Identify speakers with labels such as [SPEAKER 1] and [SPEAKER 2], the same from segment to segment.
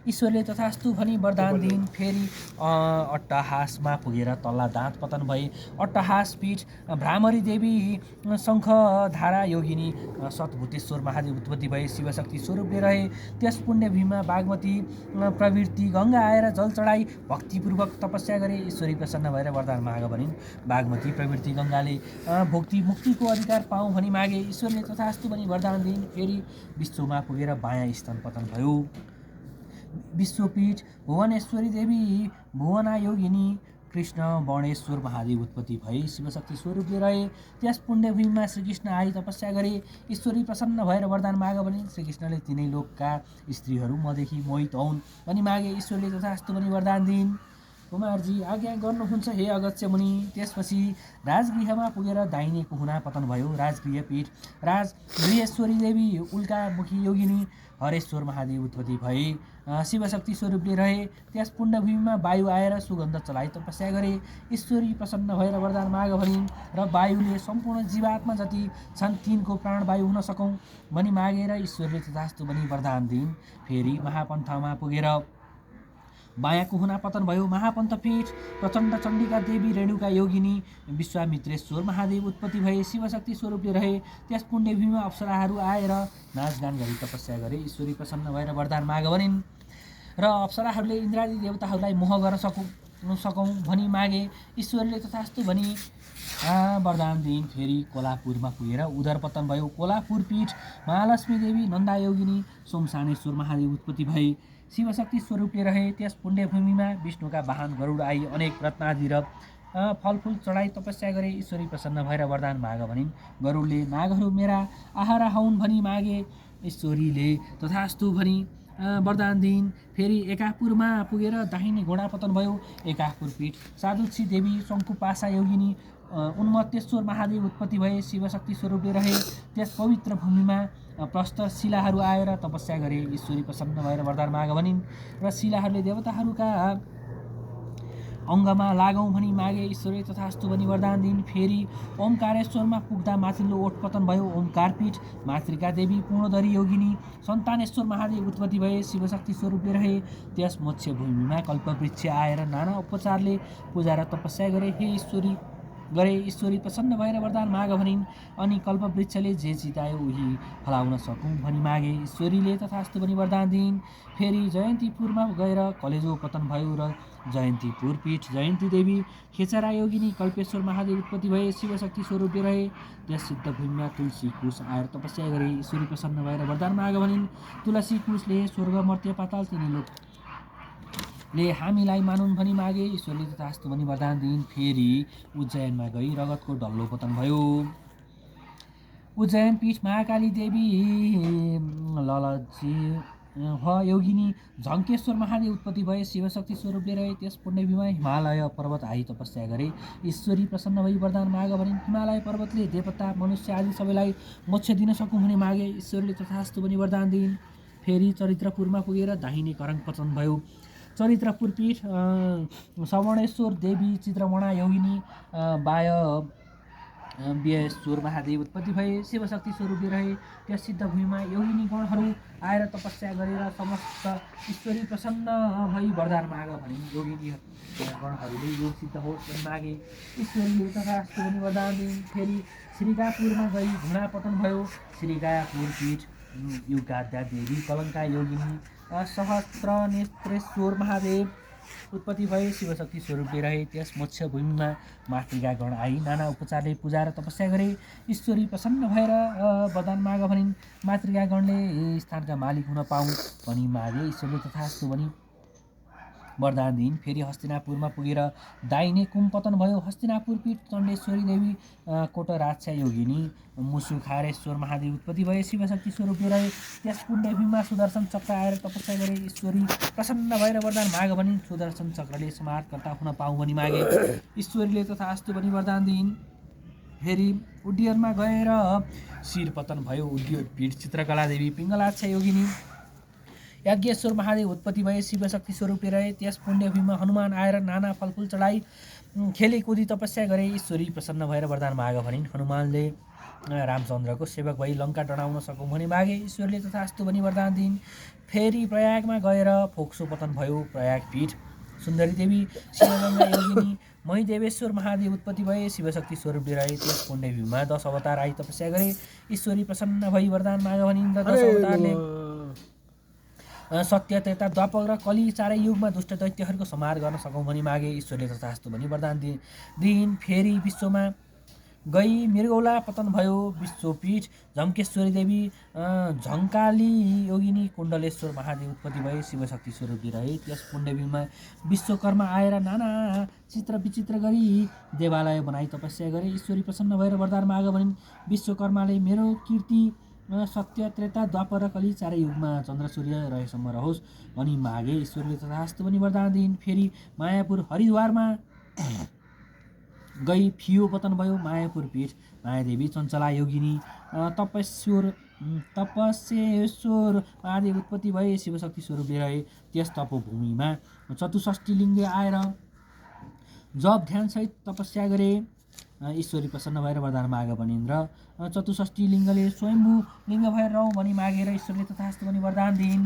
[SPEAKER 1] ईश्वरले तथास्तु भनी वरदान दिइन्। फेरि अट्टहासमा पुगेर तल्ला दाँत पतन भए। अट्टहास पीठ भ्रामरी देवी शङ्खधारा योगिनी सतभूतेश्वर महादेव उत्पत्ति भए शिवशक्ति स्वरूपले रहे। त्यस पुण्यभूमिमा बागमती प्रवृत्ति गङ्गा आएर जल चढाई भक्तिपूर्वक तपस्या गरे। ईश्वरी प्रसन्न भएर वरदान माग भनिन्। बागमती प्रवृत्ति गङ्गाले भोक्ति मुक्तिको अधिकार पाऊँ भनी मागे। ईश्वरले तथास्तु भनी वरदान दिइन्। फेरि विश्वमा पुगेर बायाँ स्तन पतन भयो। विश्वपीठ भुवनेश्वरी देवी भुवना योगिनी कृष्ण वर्णेश्वर महादेव उत्पत्ति भए शिवशक्ति स्वरूपले रहे। त्यस पुण्यभूमिमा श्रीकृष्ण आई तपस्या गरे। ईश्वरी प्रसन्न भएर वरदान माग भनिन्। श्रीकृष्णले तिनै लोकका स्त्रीहरू मदेखि मोहित हौन् भनी मागे। ईश्वरले तथास्तु भनी वरदान दिइन्। कुमारजी आज्ञा गर्नुहुन्छ हे अगस्त्य मुनि। त्यसपछि राजगृहमा पुगेर दाहिने कुहुना पतन भयो। राजगृह पीठ राजगृहेश्वरी देवी उल्कामुखी योगिनी हरेश्वर महादेव उत्पत्ति भए शिवशक्ति स्वरूपले रहे। त्यस पुण्यभूमिमा वायु आएर सुगन्ध चलाई तपस्या गरे। ईश्वरी प्रसन्न भएर वरदान माग भनिन् र वायुले सम्पूर्ण जीवात्मा जति छन् तिनको प्राणवायु हुन सकौँ भनी मागेर ईश्वरले तथास्तु भनी वरदान दिइन्। फेरि महापन्थमा पुगेर बायाँ कुहुना पतन भयो। महापन्थ पीठ प्रचण्ड चण्डिका देवी रेणुका योगिनी विश्वामित्रेश्वर महादेव उत्पत्ति भए शिवशक्ति स्वरूपले रहे। त्यस पुण्यभूमिमा अप्सराहरू आएर नाचगान गरी तपस्या गरे। ईश्वरी प्रसन्न भएर वरदान माग भनिन् र अप्सराहरूले इन्द्रादि देवताहरूलाई मोह गर्न सकौँ भनी मागे। ईश्वरले तथास्तु भनी वरदान दिइन्। फेरि कोलापुरमा पुगेर उदर पतन भयो। कोलापुर पीठ महालक्ष्मी देवी नन्दा योगिनी सोमसानेश्वर महादेव उत्पत्ति भए शिवशक्ति स्वरूपले रहे। त्यस पुण्यभूमिमा विष्णुका वाहन गरुड आई अनेक रत्नादि र फलफुल चढाई तपस्या गरे। ईश्वरी प्रसन्न भएर वरदान माग भनिन्। गरुडले नागहरू मेरा आहारा हौन् भनी मागे। ईश्वरीले तथास्तु भनी वरदान दिइन्। फेरि एकापुरमा पुगेर दाहिने घोडा पतन भयो। एकापुर पीठ साधुक्षी देवी शङ्कुपासा योगिनी उन्मत्तेश्वर महादेव उत्पत्ति भए शिवशक्ति स्वरूपले रहे। त्यस पवित्र भूमिमा प्रस्तर शिलाहरू आएर तपस्या गरे। ईश्वरी प्रसन्न भएर वरदान माग भनिन् र शिलाहरूले देवताहरूका अङ्गमा लागौँ भनी मागे। ईश्वरले तथास्तु भनी वरदान दिइन्। फेरि ओमकारेश्वरमा पुग्दा माथिल्लो ओठ पतन भयो। ओमकारपीठ मातृका देवी पूर्णधरी योगिनी सन्तानेश्वर महादेव उत्पत्ति भए शिवशक्ति स्वरूपले रहे। त्यस मोक्ष भूमिमा कल्पवृक्ष आएर नाना उपचारले पूजा र तपस्या गरे। ईश्वरी प्रसन्न भएर वरदान माग भनिन्। अनि कल्पवृक्षले जे चितायो उही फलाउन सकौँ भनी मागे। ईश्वरीले तथास्तु भनी वरदान दिइन्। फेरि जयन्तीपुरमा गएर कलेजो पतन भयो र जयन्तीपुर पीठ जयन्ती देवी खेचरा योगिनी कल्पेश्वर महादेव उत्पत्ति भए शिवशक्ति स्वरूपले रहे। त्यस सिद्ध भूमिमा तुलसी कुश आएर तपस्या गरे। ईश्वरी प्रसन्न भएर वरदान माग भनिन्। तुलसी कुशले स्वर्ग मर्त्य पाताल तिनी लोकले हामीलाई मानुन् भनी मागे। ईश्वरले तथास्तु भनी वरदान दिइन्। फेरि उज्जैनमा गई रगतको डल्लो पतन भयो। उज्जैन पीठ महाकाली देवी ललजी योगिनी झङ्केश्वर महादेव उत्पत्ति भए शिवशक्ति स्वरूपले रहे। त्यस पुण्यभूमिमा हिमालय पर्वत आई तपस्या गरे। ईश्वरी प्रसन्न भई वरदान माग भनिन्। हिमालय पर्वतले देवता मनुष्य आदि सबैलाई मोक्ष दिन सकौँ भनी मागे। ईश्वरले तथास्तु भनी वरदान दिइन्। फेरि चरित्रपुरमा पुगेर दाहिने करङ पतन भयो। चरित्रपुर पीठ सवर्णेश्वर देवी चित्रमणा योगिनी व्ययेश्वर महादेव उत्पत्ति भए शिवशक्ति स्वरूपले रहे। त्यस सिद्ध भूमिमा योगिनी गणहरू आएर तपस्या गरेर समस्त ईश्वरी प्रसन्न भई वरदान माग भनिन्। योगिनी गणहरूले योग सिद्ध होस् भनी मागे। ईश्वरीले तथास्तु भनी वरदान दिइन्। फेरि श्रीगापुरमा गई घुँडा पतन भयो। श्रीगापुर पीठ युगाद्या देवी कलङ्का योगिनी सहस्त्रनेत्रेश्वर महादेव उत्पत्ति भए शिवशक्ति स्वरूपले रहे। त्यस मोक्ष भूमिमा मातृका गण आई नाना उपचारले पूजा र तपस्या गरे। ईश्वरी प्रसन्न भएर वरदान माग भनिन्। मातृका गणले स्थानका मालिक हुन पाऊँ भनी मागे। ईश्वरले तथास्तु भनी वरदान दिइन्। फेरि हस्तिनापुरमा पुगेर दाहिने कुम पतन भयो। हस्तिनापुर पीठ चण्डेश्वरी देवी कोटराक्षा योगिनी मुसुखारेश्वर महादेव उत्पत्ति भए शिवशक्ति स्वरूपले रहे। त्यस पुण्यभूमिमा सुदर्शन चक्र आएर तपस्या गरे। ईश्वरी प्रसन्न भएर वरदान माग भनिन्। सुदर्शन चक्रले समाजकर्ता हुन पाऊँ भनी मागे। ईश्वरीले तथास्तु भनी वरदान दिइन्। फेरि उड्डयनमा गएर शिर पतन भयो। उड्डयन पीठ चित्रकला देवी पिङ्गलाक्षा योगिनी यज्ञेश्वर महादेव उत्पत्ति भए शिवशक्ति स्वरूपले रहे। त्यस पुण्यभूमिमा हनुमान आएर नाना फलफुल चढाई खेली कुदी तपस्या गरे। ईश्वरी प्रसन्न भएर वरदान माग भनिन्। हनुमानले रामचन्द्रको सेवक भई लङ्का डढाउन सकौँ भनी मागे ईश्वरले तथास्तु भनी वरदान दिइन्। फेरि प्रयागमा गएर फोक्सो पतन भयो प्रयाग पीठ। सुन्दरी देवी शिवगङ्गा योगिनी महिदेवेश्वर महादेव उत्पत्ति भए शिवशक्ति स्वरूप रहे। त्यस पुण्यभूमिमा 10 अवतार आई तपस्या गरे। ईश्वरी प्रसन्न भई वरदान माग भनिन् र 10 अवतारले सत्य त्रेता द्वापर र कली चारै युगमा दुष्ट दैत्यहरूको संहार गर्न सकौँ भनी मागे ईश्वरले तथास्तु भनी वरदान दिइन्। फेरि विश्वमा गई मृगौला पतन भयो विश्वपीठ। झम्केश्वरी देवी झङ्काली योगिनी कुण्डलेश्वर महादेव उत्पत्ति भए शिवशक्ति स्वरूप रहे। त्यस पुण्यभूमिमा विश्वकर्मा आएर नाना चित्र विचित्र गरी देवालय बनाई तपस्या गरे। ईश्वरी प्रसन्न भएर वरदान माग भनिन्। विश्वकर्माले मेरो कीर्ति सत्य त्रेता द्वापर र कली चारै युगमा चन्द्र सूर्य रहेसम्म रहोस् भनी मागे ईश्वरले तथास्तु भनी वरदान दिइन्। फेरि मायापुर हरिद्वारमा गई फियो पतन भयो मायापुर पीठ। मायादेवी चञ्चला योगिनी तपस्वेश्वर महादेव उत्पत्ति भए शिवशक्ति स्वरूप रहे। त्यस तपोभूमिमा 64 लिङ्गे आएर जप ध्यानसहित तपस्या गरे। ईश्वरी प्रसन्न भएर वरदान माग भनिन् र 64 लिङ्गले स्वयम्भू लिङ्ग भएर रहौँ भनी मागेर ईश्वरले तथास्तु भनी वरदान दिइन्।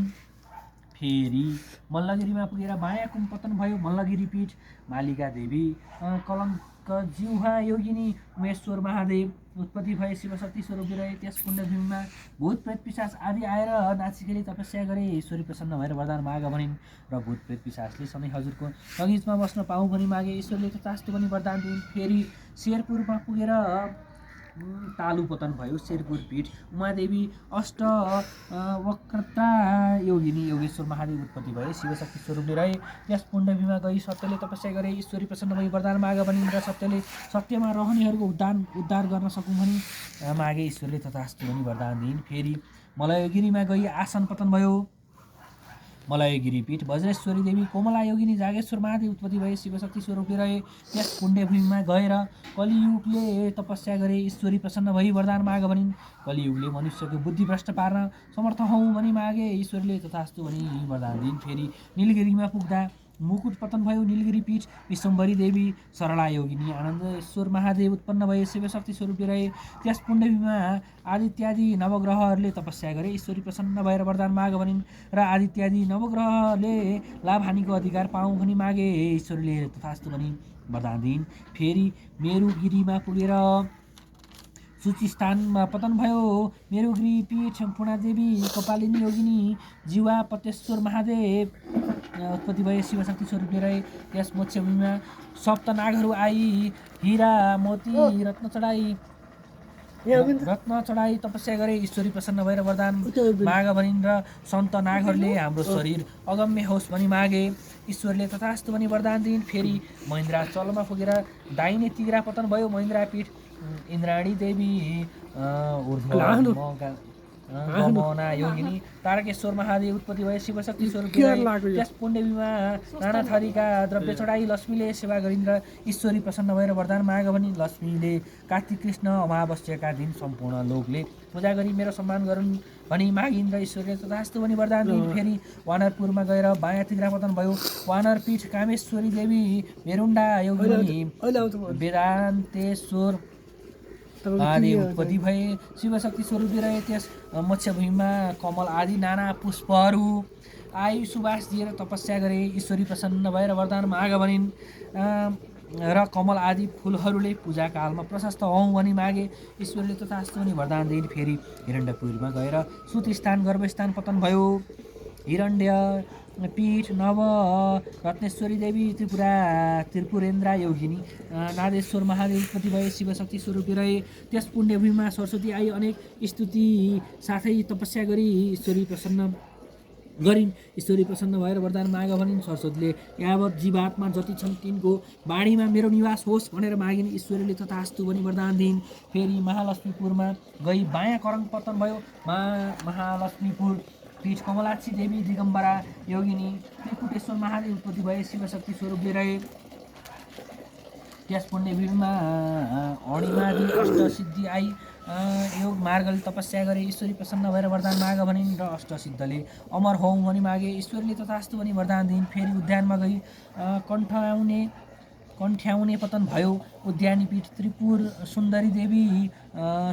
[SPEAKER 1] फेरि मल्लगिरीमा पुगेर मायाकुम पतन भयो मल्लगिरी पीठ। मालिका देवी कलङ्क जिह्वा योगिनी उमेश्वर महादेव उत्पत्ति भए शिवशक्ति स्वरूप रहे। त्यस पुण्यभूमिमा भूत प्रेत पिशाच आदि आएर नाचिखेली तपस्या गरे। ईश्वरी प्रसन्न भएर वरदान माग भनिन् र भूत प्रेत पिशाचले सधैँ हजुरको बगैँचामा बस्न पाऊँ भनी मागे ईश्वरले तथास्तु भनी वरदान दिइन्। फेरि शेरपुरमा पुगेर तालु पतन भयो शेरपुर पीठ। उमादेवी अष्ट वक्रता योगिनी योगेश्वर महादेव उत्पत्ति भए शिवशक्ति स्वरूपले रहे। त्यस पुण्यभूमिमा गई सत्यले तपस्या गरे। ईश्वरी प्रसन्न भई वरदान माग भनिन् र सत्यले सत्यमा रहनेहरूको उद्धार गर्न सकौँ भनी मागे ईश्वरले तथास्तु भनी वरदान दिइन्। फेरि मलयगिरीमा गई आसन पतन भयो मलयगिरी पीठ। वज्रेश्वरी देवी कोमला योगिनी जागेश्वर महादेव उत्पत्ति भए शिवशक्ति स्वरूप रहे। त्यस पुण्यभूमिमा गएर कलियुगले तपस्या गरे। ईश्वरी प्रसन्न भई वरदान माग भनिन्। कलियुगले मनुष्यको बुद्धि भ्रष्ट पार्न समर्थ हौँ भनी मागे ईश्वरले तथास्तु भनी वरदान दिइन्। फेरि नीलगिरीमा पुग्दा मुकुट पतन भयो नीलगिरी पीठ। विश्वम्भरी देवी सरला योगिनी आनन्देश्वर महादेव उत्पन्न भए शिवशक्ति स्वरूप रहे। त्यस पुण्यभूमिमा आदित्यादि नवग्रहहरूले तपस्या गरे। ईश्वरी प्रसन्न भएर वरदान माग भनिन् र आदित्यादि नवग्रहले लाभ हानिको अधिकार पाऊँ भनी मागे ईश्वरले तथास्तु भनी वरदान दिइन्। फेरि मेरुगिरीमा पुगेर सूचिस्थानमा पतन भयो मेरुगिरी पीठ। पूर्णादेवी कपालिनी योगिनी जीवा पतेश्वर महादेव उत्पत्ति भए शिवशक्ति स्वरूप रहे। त्यस मोक्षभूमिमा सप्त नागहरू आई हिरा मोती रत्न चढाई तपस्या गरे। ईश्वरी प्रसन्न भएर वरदान माग भनिन् र सन्त नागहरूले हाम्रो शरीर अगम्य होस् भनी मागे ईश्वरले तथास्तु भनी वरदान दिइन्। फेरि महेन्द्रा चलमा पुगेर दाहिने तिग्रा पतन भयो महेन्द्रा पीठ। इन्द्राणी देवी गमना योगिनी तारकेश्वर महादेव उत्पत्ति भए शिवशक्ति स्वरूप रहे। त्यस पुण्यभूमिमा नाना थरीका द्रव्य चढाई लक्ष्मीले सेवा गरिन् र ईश्वरी प्रसन्न भएर वरदान माग भनिन्। लक्ष्मीले कार्तिक कृष्ण अमावस्याका दिन सम्पूर्ण लोकले पूजा गरी मेरो सम्मान गरून् भनी मागिन् र ईश्वरले तथास्तु भनी वरदान दिइन्। फेरि वानरपुरमा गएर बायाँ तिग्रा पतन भयो वानर पीठ। कामेश्वरी देवी मेरुण्डा योगिनी वेदान्तेश्वर आदि उत्पत्ति भए शिवशक्ति स्वरूप रहे। त्यस मोक्षभूमिमा कमल आदि नाना पुष्पहरू आयु सुवास दिएर तपस्या गरे। ईश्वरी प्रसन्न भएर वरदान माग भनिन् र कमल आदि फुलहरूले पूजा कालमा प्रशस्त हौँ भनी मागे ईश्वरले तथास्तु भनी वरदान दिइन्। फेरि हिरण्यपुरमा गएर सुतस्थान गर्भस्थान पतन भयो हिरण्य पीठ। नव रत्नेश्वरी देवी त्रिपुरेन्द्र योगिनी नादेश्वर महादेव उत्पत्ति भए शिवशक्ति स्वरूप रहे। त्यस पुण्यभूमिमा सरस्वती आई अनेक स्तुति साथै तपस्या गरी ईश्वरी प्रसन्न गरिन्। ईश्वरी प्रसन्न भएर वरदान माग भनिन्। सरस्वतीले यावत जीवात्मा जति छन् तिनको बाणीमा मेरो निवास होस् भनेर मागिन्। ईश्वरले तथास्तु भनी वरदान दिइन्। फेरि महालक्ष्मीपुरमा गई बायाँ करङ पतन भयो महालक्ष्मीपुर पीठ। कमलाक्षी देवी दिगम्बरा योगिनी त्रिकुटेश्वर महादेव उत्पत्ति भए शिवशक्ति स्वरूप रहे। त्यस पुण्यभूमिमा अणिमादि अष्टसिद्धि आई योग मार्गले तपस्या गरे। ईश्वरी प्रसन्न भएर वरदान माग भनिन् र अष्टसिद्धले अमर हौँ भनी मागे ईश्वरले तथास्तु भनी वरदान दिइन्। फेरि उद्यानमा गई कन्ठ्याउने पतन भयो। उद्यानीपीठ त्रिपुर सुन्दरी देवी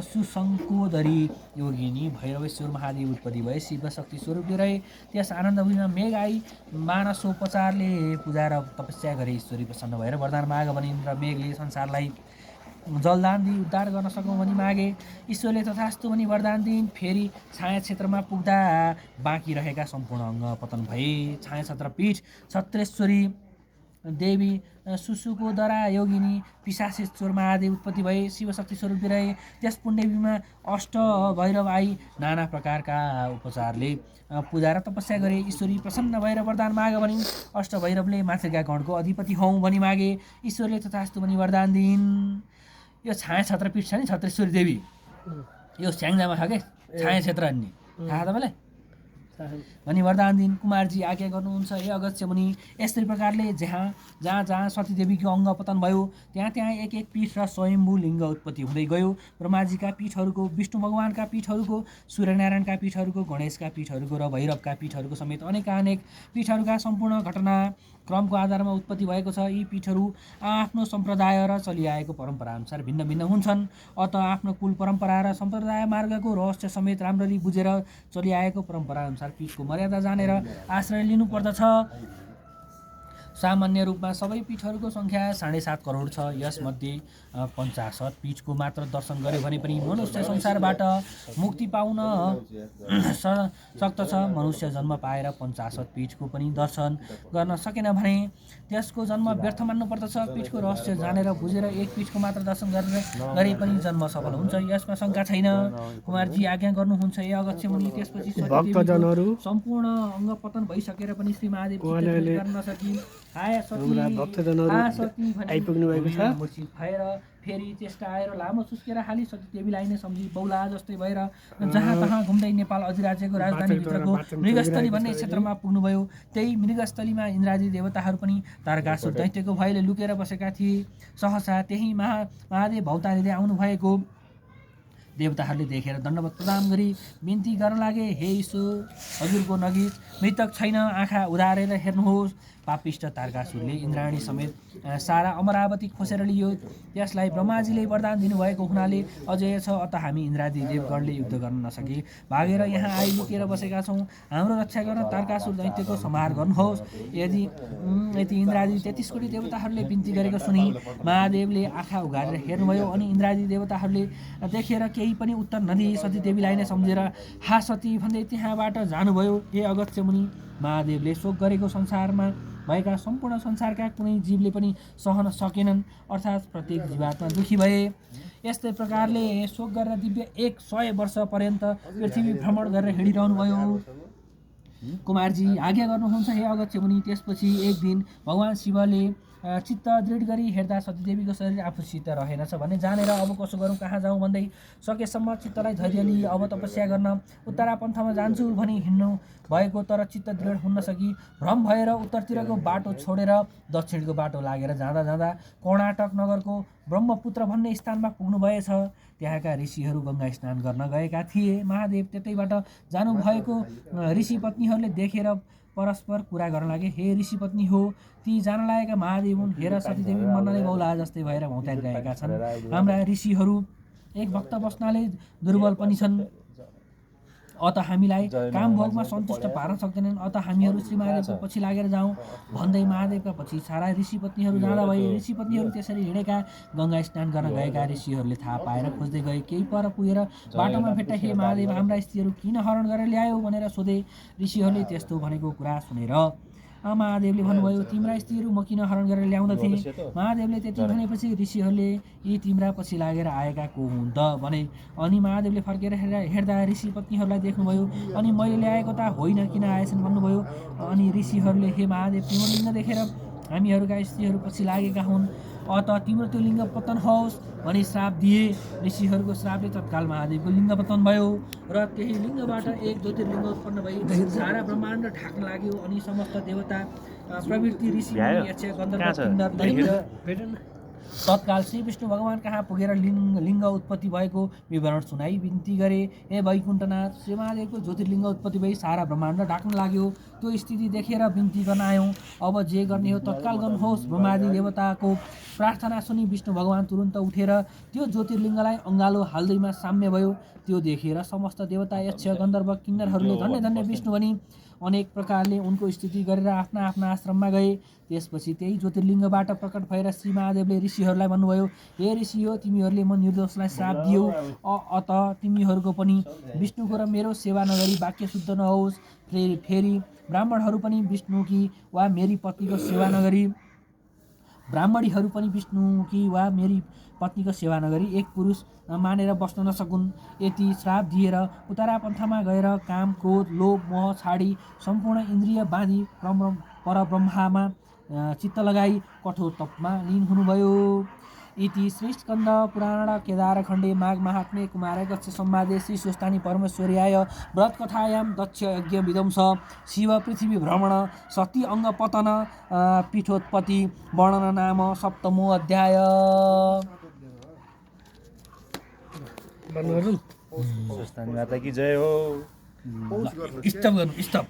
[SPEAKER 1] सुशङ्कोदरी योगिनी भैरवेश्वर महादेव उत्पत्ति भए शिवशक्ति स्वरूपले रहे। त्यस आनन्दभूमिमा मेघ आई मानसोपचारले पूजा र तपस्या गरे। ईश्वरी प्रसन्न भएर वरदान माग भनिन् र मेघले संसारलाई जलदान दिई उद्धार गर्न सकौँ भनी मागे। ईश्वरले तथास्तु भनी वरदान दिइन्। फेरि छाया क्षेत्रमा पुग्दा बाँकी रहेका सम्पूर्ण अङ्ग पतन भए। छाया क्षेत्र पीठ छत्रेश्वरी देवी सुसुकोदरा योगिनी पिशाचेश्वर महादेव उत्पत्ति भए शिवशक्ति स्वरूप रहे। त्यस पुण्डेवीमा अष्ट भैरव आई नाना प्रकारका उपचारले पूजा र तपस्या गरे। ईश्वरी प्रसन्न भएर वरदान माग भनिन्। अष्ट भैरवले मातृका गणको अधिपति हौँ भनी मागे। ईश्वरले तथास्तु भनी वरदान दिइन्। यो छाया क्षेत्रपीठ छ नि छत्रेश्वरी देवी, यो स्याङ्जामा छ क्या छाया क्षेत्र अन्य थाहा तपाईँलाई भनी वरदान दिइन्। कुमारजी आज्ञा गर्नुहुन्छ हे अगस्त्य मुनि, यस्तै प्रकारले जहाँ सतीदेवीको अङ्ग पतन भयो त्यहाँ एक एक पीठ र स्वयम्भू लिङ्ग उत्पत्ति हुँदै गयो। ब्रह्माजीका पीठहरूको, विष्णु भगवानका पीठहरूको, सूर्यनारायणका पीठहरूको, गणेशका पीठहरूको र भैरवका पीठहरूको समेत अनेक पीठहरूका सम्पूर्ण घटना क्रमको आधारमा उत्पत्ति भएको छ। यी पीठहरू आफ्नो सम्प्रदाय र चलिआएको परम्पराअनुसार भिन्न भिन्न हुन्छन्। अत आफ्नो कुल परम्परा र सम्प्रदाय मार्गको रहस्य समेत राम्ररी बुझेर चलिआएको परम्पराअनुसार पीठको मर्यादा जानेर आश्रय लिनुपर्दछ। सामान्य रूपमा सबै पीठहरूको सङ्ख्या 7.5 करोड छ। यसमध्ये 50 पीठको मात्र दर्शन गर्यो भने पनि मनुष्य संसारबाट मुक्ति पाउन सक्दछ। मनुष्य जन्म पाएर 50 पीठको पनि दर्शन गर्न सकेन भने त्यसको जन्म व्यर्थ मान्नुपर्दछ। पीठको रहस्य जानेर बुझेर एक पीठको मात्र दर्शन गरे पनि जन्म सफल हुन्छ, यसमा शङ्का छैन। कुमारजी आज्ञा गर्नुहुन्छ हे अगस्त्य मुनि। त्यसपछि सम्पूर्ण अङ्ग पतन भइसकेर पनि श्री महादेव गर्न सकिन्।
[SPEAKER 2] आइपुग्नु भएको छ।
[SPEAKER 1] भएर फेरि चेष्टा आएर लामो सुस्केर हाली सतीदेवीलाई नै सम्झी बौला जस्तै भएर जहाँ तहाँ घुम्दै नेपाल अधिराज्यको राजधानीभित्रको मृगस्थली भन्ने क्षेत्रमा पुग्नुभयो। त्यही मृगस्थलीमा इन्द्रादी देवताहरू पनि तारकासुर दैत्यको भयले लुकेर बसेका थिए। सहसा त्यही महादेव भौतारिँदै आउनुभएको देवताहरूले देखेर दण्डवत प्रदान गरी बिन्ती गर्न लागे, हे ईश्वर, हजुरको नजिक मृतक छैन, आँखा उधारेर हेर्नुहोस्। पापिष्ट तारकासुरले इन्द्राणी समेत सारा अमरावती खोसेर लियो। त्यसलाई ब्रह्माजीले वरदान दिनुभएको हुनाले अजय छ। अत हामी इन्द्रादी देवगणले युद्ध गर्न नसके भागेर यहाँ आई लुकेर बसेका छौँ। हाम्रो रक्षा गर्न तारकासुर दैत्यको संहार गर्नुहोस्। यदि इन्द्रादी 33 कोटी देवताहरूले बिन्ती गरेको सुनि महादेवले आँखा उघारेर हेर्नुभयो। अनि इन्द्रादी देवताहरूले देखेर केही पनि उत्तर नदिई सतीदेवीलाई नै सम्झेर हा सती भन्दै त्यहाँबाट जानुभयो। हे अगस्त्य मुनि, महादेवले शोक गरेको संसारमा भएका सम्पूर्ण संसारका कुनै जीवले पनि सहन सकेनन्, अर्थात् प्रत्येक जीवात्मा दुखी भए। यस्तै प्रकारले शोक गरेर दिव्य 100 वर्ष पर्यन्त पृथ्वी भ्रमण गरेर हिँडिरहनु भयो। कुमारजी आज्ञा गर्नुहुन्छ हे अगस्त्य मुनि। त्यसपछि एक दिन भगवान शिवले चित्त दृढ गरी हेर्दा सतीदेवीको शरीर आफूसित रहेनछ भन्ने जानेर अब कसो गरौँ, कहाँ जाउँ भन्दै सकेसम्म चित्तलाई धैर्य लिई अब तपस्या गर्न उत्तरापन्थमा जान्छु भनी हिँड्नु भएको, तर चित्त दृढ हुन सकी भ्रम भएर उत्तरतिरको बाटो छोडेर दक्षिणको बाटो लागेर जाँदा कर्णाटक नगरको ब्रह्मपुत्र भन्ने स्थानमा पुग्नु भएछ। त्यहाँका ऋषिहरू गङ्गा स्नान गर्न गएका थिए। महादेव त्यतैबाट जानुभएको ऋषि पत्नीहरूले देखेर परस्पर कुरा गर्न लागे, हे ऋषि पत्नी हो, ती जान लागेका महादेव हुन्। हेर सतीदेवी मन्नले बौला जस्तै भएर भौतारिरहेका छन्। हाम्रा ऋषिहरू एक भक्त बस्नाले दुर्बल पनि छन्। अत हामीलाई काम भोगमा सन्तुष्ट पार्न सक्दैनन्। अत हामीहरू श्री महादेवको पछि लागेर जाउँ भन्दै महादेवका पछि सारा ऋषि पत्नीहरू जाँदा भए। ऋषि पत्नीहरू त्यसरी हिँडेका गङ्गा स्नान गर्न गएका ऋषिहरूले थाहा पाएर खोज्दै गए। केही पर पुगेर बाटोमा भेट्टा, हे महादेव, हाम्रा स्त्रीहरू किन हरण गरेर ल्यायो भनेर सोधे। ऋषिहरूले त्यस्तो भनेको कुरा सुनेर महादेवले भन्नुभयो, तिम्रा स्त्रीहरू म किन हरण गरेर ल्याउँदथे। महादेवले त्यति भनेपछि ऋषिहरूले यी तिम्रा पछि लागेर आएका को हुन् त भने। अनि महादेवले फर्केर हेर्दा ऋषि पत्नीहरूलाई देख्नुभयो। अनि मैले ल्याएको त होइन, किन आएछन् भन्नुभयो। अनि ऋषिहरूले हे महादेव, तिम्रो लिङ्ग देखेर हामीहरूका स्त्रीहरू पछि लागेका हुन्, अत तिम्रो त्यो लिङ्ग पतन होस् भनी श्राप दिए। ऋषिहरूको श्रापले तत्काल महादेवको लिङ्ग पतन भयो र त्यही लिङ्गबाट एक ज्योतिर्लिङ्ग उत्पन्न भई सारा ब्रह्माण्ड ढाक्न लाग्यो। अनि समस्त देवता प्रवृत्ति ऋषि यक्ष गन्धर्व किन्नर दैत्य तत्काल श्री विष्णु भगवान कहाँ पुगेर लिङ्ग उत्पत्ति भएको विवरण सुनाई बिन्ती गरे। हे वैकुण्ठनाथ, श्री महादेवको ज्योतिर्लिङ्ग उत्पत्ति भई सारा ब्रह्माण्ड ढाक्न लाग्यो। त्यो स्थिति देखेर बिन्ती गर्न आयौँ। अब जे गर्ने हो तत्काल गर्नुहोस्। ब्रह्मादि देवताको प्रार्थना सुनि विष्णु भगवान तुरुन्त उठेर त्यो ज्योतिर्लिङ्गलाई अङ्गालो हाल्दैमा साम्य भयो। त्यो देखेर समस्त देवता, यक्ष, गन्धर्व, किन्नरहरूले धन्य धन्य विष्णु भनी अनेक प्रकारले उनको स्तुति गरेर आफ्ना आफ्ना आश्रममा गए। त्यसपछि त्यही ज्योतिर्लिङ्गबाट प्रकट भएर श्री महादेवले ऋषिहरूलाई भन्नुभयो, हे ऋषि हो, तिमीहरूले म निर्दोषलाई श्राप दियो, अत तिमीहरूको पनि विष्णुको र मेरो सेवा नगरी वाक्य शुद्ध नहोस्। फेरि ब्राह्मणहरू पनि विष्णुकी वा मेरी पत्नीको सेवा नगरी ब्राह्मणीहरू पनि विष्णुकी वा मेरी पत्नीको सेवा नगरी एक पुरुष मानेर बस्न नसकुन्। यति श्राप दिएर उत्तरा पन्थामा गएर काम, क्रोध, लोभ, मोह छाडी सम्पूर्ण इन्द्रिय बाँधी परब्रह्ममा चित्त लगाई कठोर तपमा लीन हुनुभयो। इति श्री स्कन्द पुराण केदारखण्डे माघ महात्म्ये कुमार गच्छ संवादे श्री स्वस्थानी परमेश्वर्याय व्रत कथायां दक्ष यज्ञ विध्वंस शिव पृथ्वी भ्रमण सती अंग पतन पीठोत्पत्ति वर्णन नाम सप्तमो अध्याय।
[SPEAKER 2] स्वस्थानी माता की जय हो।
[SPEAKER 1] स्टप गर्नु, स्टप।